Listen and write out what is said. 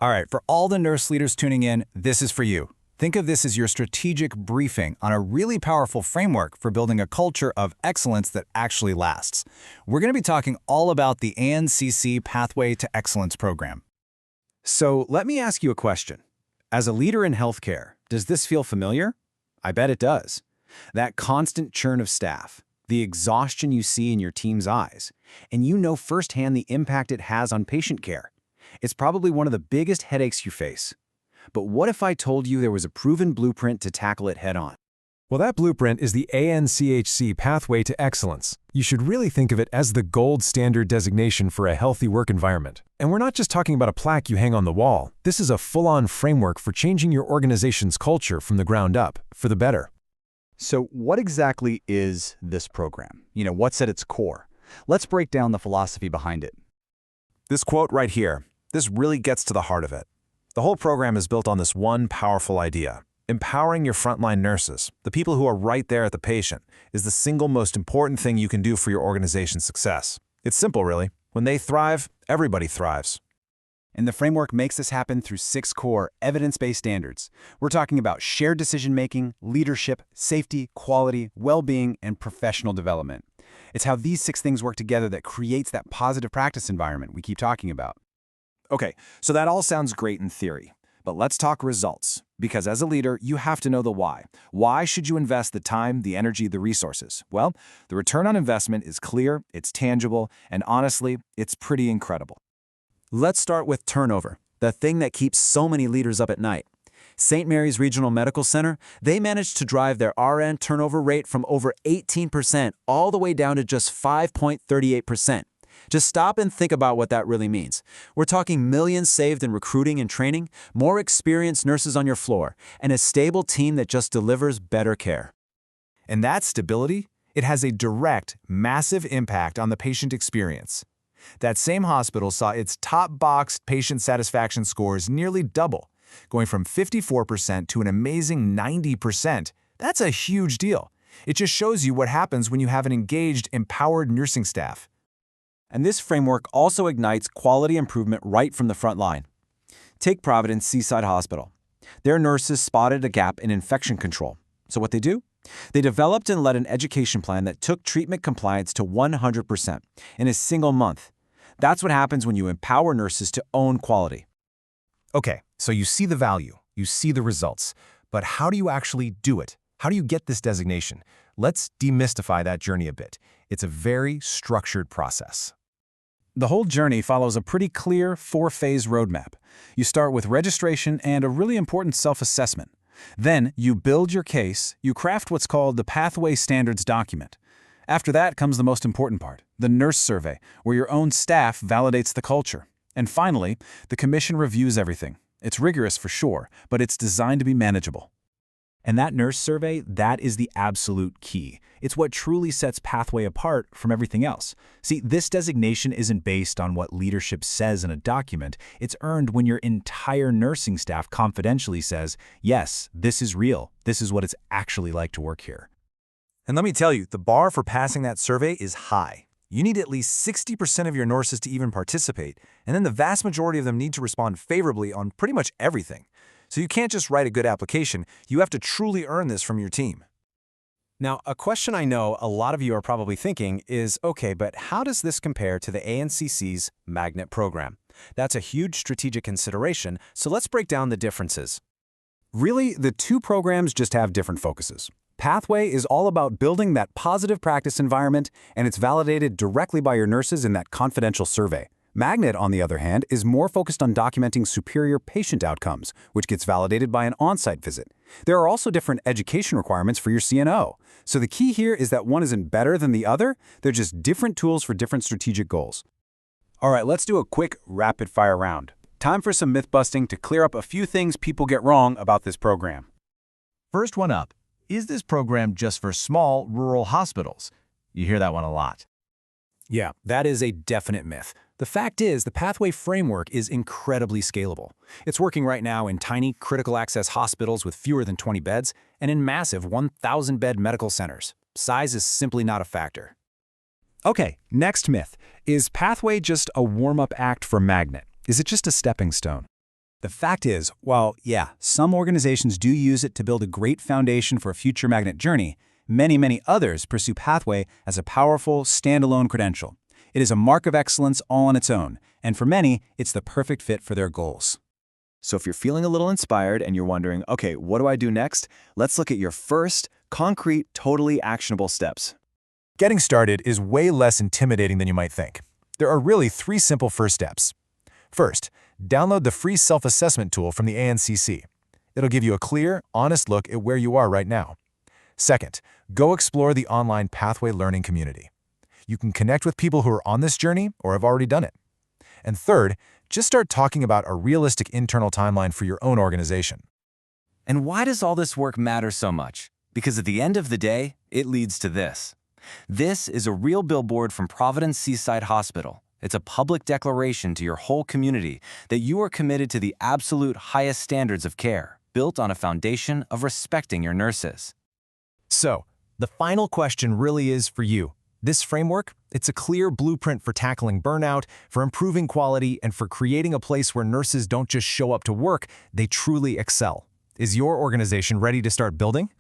All right, for all the nurse leaders tuning in, this is for you. Think of this as your strategic briefing on a really powerful framework for building a culture of excellence that actually lasts. We're going to be talking all about the ANCC Pathway to Excellence program. So let me ask you a question. As a leader in healthcare, does this feel familiar? I bet it does. That constant churn of staff, the exhaustion you see in your team's eyes, and you know firsthand the impact it has on patient care. It's probably one of the biggest headaches you face. But what if I told you there was a proven blueprint to tackle it head-on? Well, that blueprint is the ANCC Pathway to Excellence. You should really think of it as the gold standard designation for a healthy work environment. And we're not just talking about a plaque you hang on the wall. This is a full-on framework for changing your organization's culture from the ground up, for the better. So what exactly is this program? What's at its core? Let's break down the philosophy behind it. This quote right here, this really gets to the heart of it. The whole program is built on this one powerful idea. Empowering your frontline nurses, the people who are right there at the patient, is the single most important thing you can do for your organization's success. It's simple, really. When they thrive, everybody thrives. And the framework makes this happen through 6 core evidence-based standards. We're talking about shared decision-making, leadership, safety, quality, well-being, and professional development. It's how these 6 things work together that creates that positive practice environment we keep talking about. Okay, so that all sounds great in theory, but let's talk results. Because as a leader, you have to know the why. Why should you invest the time, the energy, the resources? Well, the return on investment is clear, it's tangible, and honestly, it's pretty incredible. Let's start with turnover, the thing that keeps so many leaders up at night. St. Mary's Regional Medical Center, they managed to drive their RN turnover rate from over 18% all the way down to just 5.38%. Just stop and think about what that really means. We're talking millions saved in recruiting and training, more experienced nurses on your floor, and a stable team that just delivers better care. And that stability, it has a direct, massive impact on the patient experience. That same hospital saw its top-boxed patient satisfaction scores nearly double, going from 54% to an amazing 90%. That's a huge deal. It just shows you what happens when you have an engaged, empowered nursing staff. And this framework also ignites quality improvement right from the front line. Take Providence Seaside Hospital. Their nurses spotted a gap in infection control. So what they do? They developed and led an education plan that took treatment compliance to 100% in a single month. That's what happens when you empower nurses to own quality. Okay, so you see the value, you see the results, but how do you actually do it? How do you get this designation? Let's demystify that journey a bit. It's a very structured process. The whole journey follows a pretty clear 4-phase roadmap. You start with registration and a really important self-assessment. Then you build your case, you craft what's called the Pathway Standards document. After that comes the most important part, the nurse survey, where your own staff validates the culture. And finally, the commission reviews everything. It's rigorous for sure, but it's designed to be manageable. And that nurse survey, that is the absolute key. It's what truly sets Pathway apart from everything else. See, this designation isn't based on what leadership says in a document. It's earned when your entire nursing staff confidentially says, yes, this is real. This is what it's actually like to work here. And let me tell you, the bar for passing that survey is high. You need at least 60% of your nurses to even participate, and then the vast majority of them need to respond favorably on pretty much everything. So you can't just write a good application, you have to truly earn this from your team. Now, a question I know a lot of you are probably thinking is, okay, but how does this compare to the ANCC's Magnet program? That's a huge strategic consideration, so let's break down the differences. Really, the 2 programs just have different focuses. Pathway is all about building that positive practice environment, and it's validated directly by your nurses in that confidential survey. Magnet, on the other hand, is more focused on documenting superior patient outcomes, which gets validated by an on-site visit. There are also different education requirements for your CNO. So the key here is that one isn't better than the other, they're just different tools for different strategic goals. All right, let's do a quick rapid-fire round. Time for some myth-busting to clear up a few things people get wrong about this program. First one up, is this program just for small, rural hospitals? You hear that one a lot. Yeah, that is a definite myth. The fact is, the Pathway framework is incredibly scalable. It's working right now in tiny, critical access hospitals with fewer than 20 beds and in massive 1,000-bed medical centers. Size is simply not a factor. Okay, next myth. Is Pathway just a warm-up act for Magnet? Is it just a stepping stone? The fact is, while, yeah, some organizations do use it to build a great foundation for a future magnet journey, many others pursue Pathway as a powerful, standalone credential. It is a mark of excellence all on its own, and for many, it's the perfect fit for their goals. So if you're feeling a little inspired and you're wondering, okay, what do I do next? Let's look at your first, concrete, totally actionable steps. Getting started is way less intimidating than you might think. There are really 3 simple first steps. First, download the free self-assessment tool from the ANCC. It'll give you a clear, honest look at where you are right now. Second, go explore the online Pathway learning community. You can connect with people who are on this journey or have already done it. And third, just start talking about a realistic internal timeline for your own organization. And why does all this work matter so much? Because at the end of the day, it leads to this. This is a real billboard from Providence Seaside Hospital. It's a public declaration to your whole community that you are committed to the absolute highest standards of care, built on a foundation of respecting your nurses. So, the final question really is for you. This framework, it's a clear blueprint for tackling burnout, for improving quality, and for creating a place where nurses don't just show up to work, they truly excel. Is your organization ready to start building?